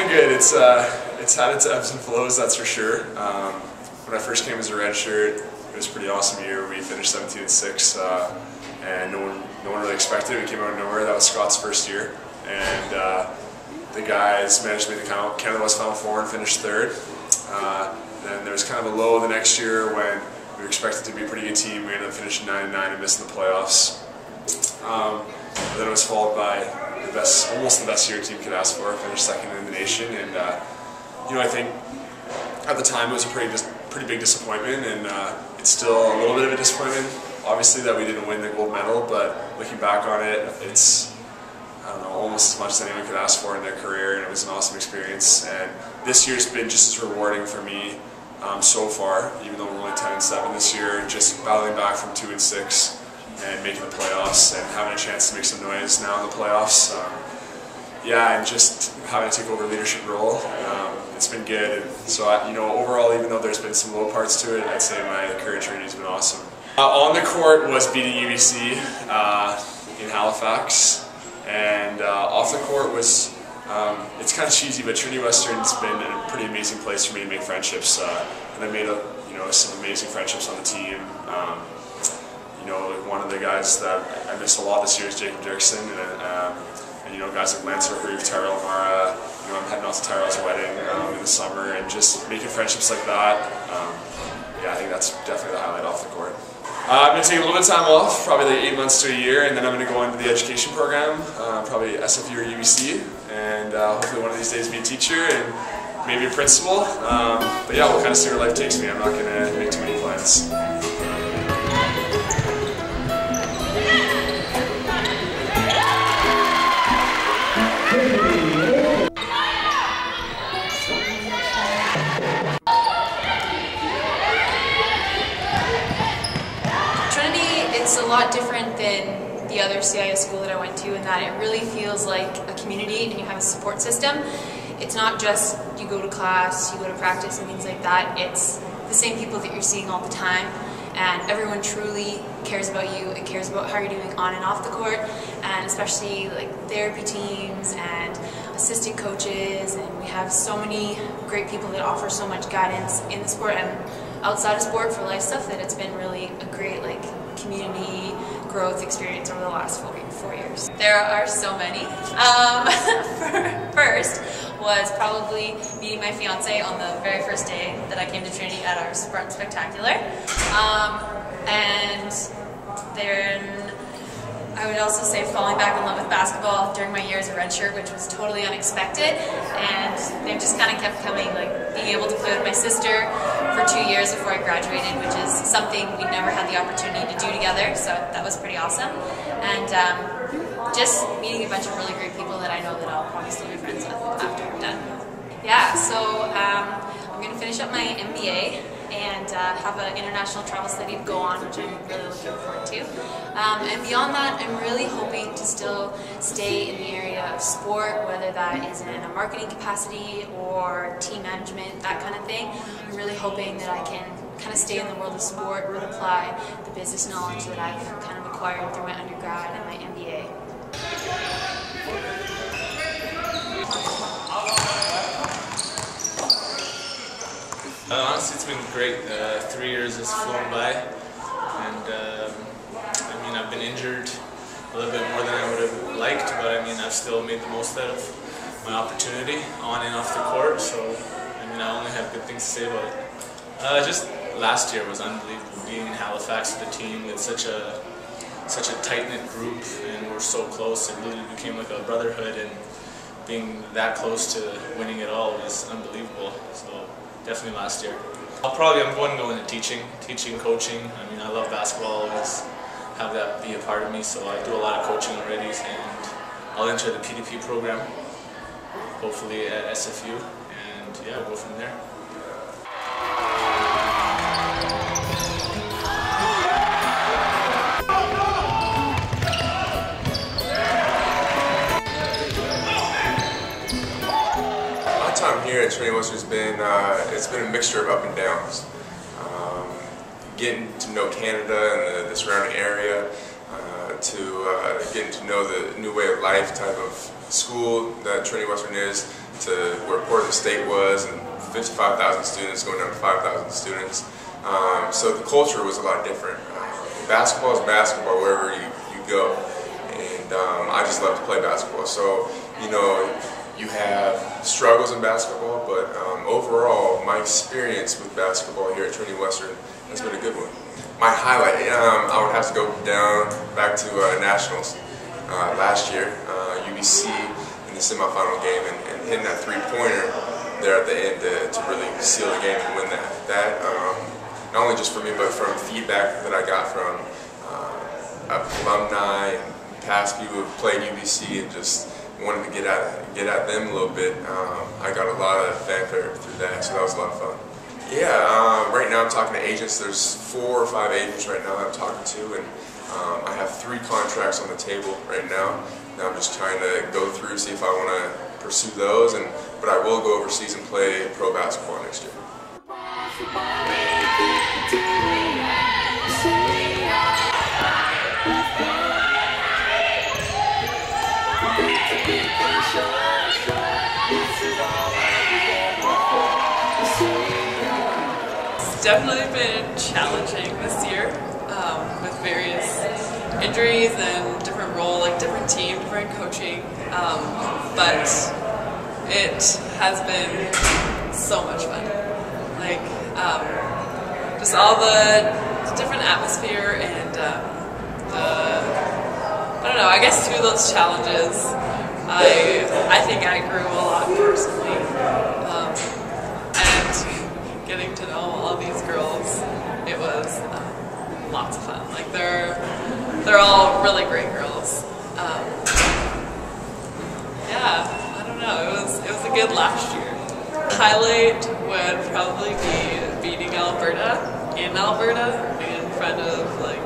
been good. It's had its ebbs and flows, that's for sure. When I first came as a redshirt, it was a pretty awesome year. We finished 17-6, and no one really expected it. We came out of nowhere. That was Scott's first year, and the guys managed to make the Canada West Final Four and finish third. Then there was kind of a low the next year when we were expected to be a pretty good team. We ended up finishing 9-9 and missing the playoffs. Then it was followed by almost the best year a team could ask for. Finished second in the nation, and I think at the time it was a pretty big disappointment, and it's still a little bit of a disappointment. Obviously that we didn't win the gold medal, but looking back on it, it's almost as much as anyone could ask for in their career, and it was an awesome experience. And this year's been just as rewarding for me so far, even though we're only 10-7 this year. Just battling back from 2-6. And making the playoffs and having a chance to make some noise now in the playoffs. And just having to take over a leadership role. It's been good. And so, overall, even though there's been some low parts to it, I'd say my career journey has been awesome. On the court was beating UBC in Halifax, and off the court was, it's kind of cheesy, but Trinity Western's been a pretty amazing place for me to make friendships, and I made some amazing friendships on the team. One of the guys that I miss a lot this year is Jacob Dirksen, and guys like Lance Reeve, Tyrell Amara. I'm heading out to Tyrell's wedding in the summer, and just making friendships like that. I think that's definitely the highlight off the court. I'm going to take a little bit of time off, probably like 8 months to a year, and then I'm going to go into the education program, probably SFU or UBC, and hopefully one of these days be a teacher and maybe a principal. But yeah, we'll kind of see where life takes me. I'm not going to make too many plans. It's a lot different than the other CIS school that I went to, in that it really feels like a community and you have a support system. It's not just you go to class, you go to practice and things like that. It's the same people that you're seeing all the time, and everyone truly cares about you and cares about how you're doing on and off the court, and especially like therapy teams and assistant coaches, and we have so many great people that offer so much guidance in the sport and outside of sport for life stuff, that it's been really a great community growth experience over the last 4 years. There are so many. First was probably meeting my fiance on the very first day that I came to Trinity at our Spartan Spectacular. And then I would also say falling back in love with basketball during my year as a redshirt, which was totally unexpected, and they've just kind of kept coming, being able to play with my sister for 2 years before I graduated, which is something we never had the opportunity to do together, so that was pretty awesome. And just meeting a bunch of really great people that I know that I'll probably still be friends with after I'm done. Yeah, so I'm going to finish up my MBA and have an international travel study to go on, which I'm really looking forward to. And beyond that, I'm really hoping to still stay in the area of sport, whether that is in a marketing capacity or team management, that kind of thing. I'm really hoping that I can kind of stay in the world of sport but apply the business knowledge that I've kind of acquired through my undergrad and my MBA. Honestly, it's been great. 3 years has flown by, and I've been injured a little bit more than I would have liked, but I've still made the most out of my opportunity on and off the court. So I only have good things to say about it. Just last year was unbelievable. Being in Halifax with a team with such a tight-knit group, and we're so close. It really became like a brotherhood, and being that close to winning it all was unbelievable. So definitely last year. I'm going to go into teaching, coaching. I love basketball, always have that be a part of me, so I do a lot of coaching already, and I'll enter the PDP program, hopefully at SFU, and yeah, go from there. Time here at Trinity Western has been it's been a mixture of up and downs. Getting to know Canada and the surrounding area, to getting to know the new way of life type of school that Trinity Western is, to where Portland State was, and 55,000 students going down to 5,000 students. So the culture was a lot different. Basketball is basketball wherever you go, and I just love to play basketball. So, you know, you have struggles in basketball, but overall, my experience with basketball here at Trinity Western has been a good one. My highlight, I would have to go back to Nationals last year, UBC in the semifinal game, and hitting that three-pointer there at the end to really seal the game and win that. That not only just for me, but from feedback that I got from alumni and past people who've played UBC and just wanted to get at them a little bit. I got a lot of fanfare through that, so that was a lot of fun. Yeah, right now I'm talking to agents. There's 4 or 5 agents right now that I'm talking to, and I have 3 contracts on the table right now. Now I'm just trying to go through, see if I want to pursue those, but I will go overseas and play pro basketball next year. It's definitely been challenging this year with various injuries and different role, like different team, different coaching, but it has been so much fun. Like just all the different atmosphere and I don't know, I guess through those challenges I think I grew a lot personally, and getting to know all these girls, it was lots of fun. Like they're all really great girls. Yeah, I don't know, it was a good last year. Highlight would probably be beating Alberta in Alberta in front of like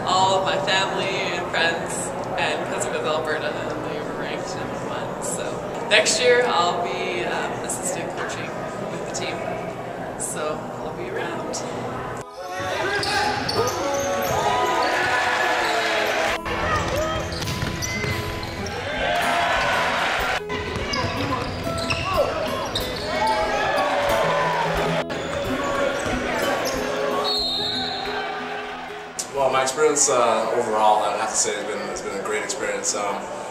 all of my family and friends, and because it was Alberta and they were ranked #1. So next year I'll be assistant coaching with the team, so I'll be around. Well, my experience overall, I would have to say, has been a great experience.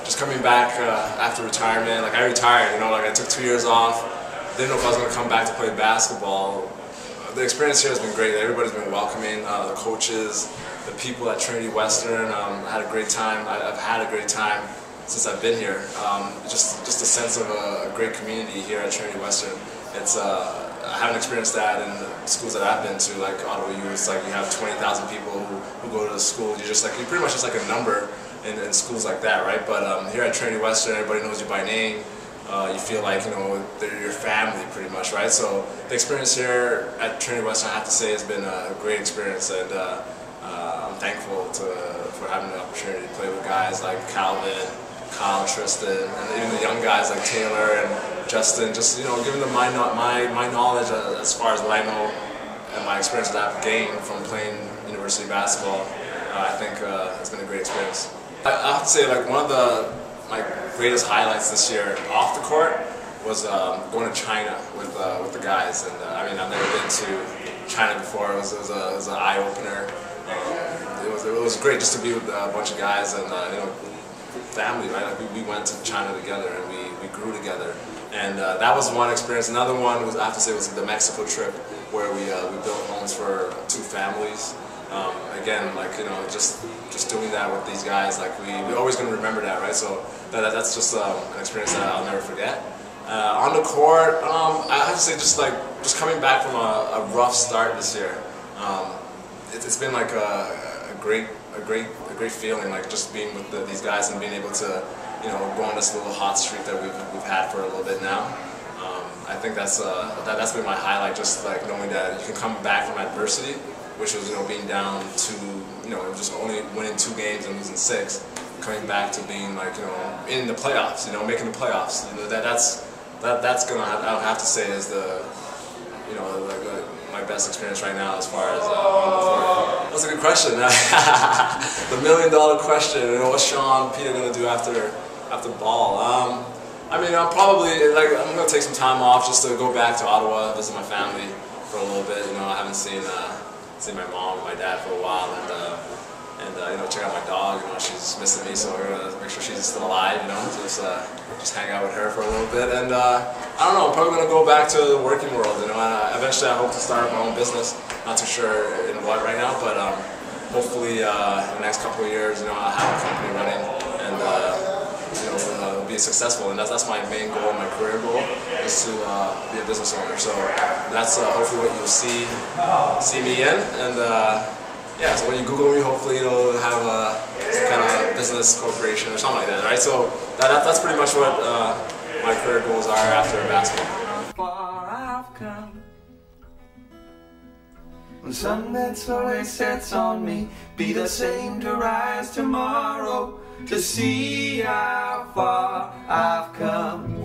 Just coming back after retirement, like I retired, you know, like I took 2 years off. Didn't know if I was going to come back to play basketball. The experience here has been great. Everybody's been welcoming. The coaches, the people at Trinity Western. I had a great time. I've had a great time since I've been here. Just a sense of a great community here at Trinity Western. It's I haven't experienced that in the schools that I've been to, like Ottawa U. It's like you have 20,000 people who go to the school. You're pretty much just like a number in schools like that, right? But here at Trinity Western, everybody knows you by name. You feel like, you know, they're your family pretty much, right? So the experience here at Trinity Western, I have to say, has been a great experience, and I'm thankful for having the opportunity to play with guys like Calvin, Kyle, Tristan, and even the young guys like Taylor and Justin. Just, you know, giving them my knowledge as far as what I know and my experience that I've gained from playing university basketball. I think it's been a great experience. I have to say, like, one of my greatest highlights this year off the court was going to China with the guys. And I mean, I've never been to China before. It was an eye opener. It was great just to be with a bunch of guys and you know, family, right? Like we went to China together and we grew together. And that was one experience. Another one was, I have to say, was the Mexico trip, where we built homes for 2 families. Again, like, you know, just doing that with these guys, like we're always going to remember that, right? So that's just an experience that I'll never forget. On the court, I have to say, just coming back from a rough start this year, it's been like a great feeling, like just being with these guys and being able to, you know, go on this little hot streak that we've had for a little bit now. I think that's been my highlight, just like knowing that you can come back from adversity, which was, you know, being down to, you know, just only winning 2 games and losing 6, coming back to being, like, you know, in the playoffs, you know, making the playoffs. You know, that's gonna, I would have to say, is the, you know, like my best experience right now as far as on the court. That's a good question. The $1 million question. You know, what's Sean Peter gonna do after ball? I mean, I'm gonna take some time off just to go back to Ottawa, visit my family for a little bit. You know, I haven't seen my mom and my dad for a while, and you know, check out my dog. You know, she's missing me, so we're gonna make sure she's still alive. You know, just hang out with her for a little bit, and I don't know, I'm probably gonna go back to the working world. You know, and eventually I hope to start my own business. Not too sure in what right now, but hopefully in the next couple of years, you know, I'll have a company running and you know, be successful. And that's my main goal, my career goal, is to be a business owner. So that's hopefully what you'll see me in. And yeah, so when you Google me, hopefully you'll have some kind of business corporation or something like that, right? So that's pretty much what my career goals are after basketball. When sun that always sets on me, be the same to rise tomorrow, to see how far I've come.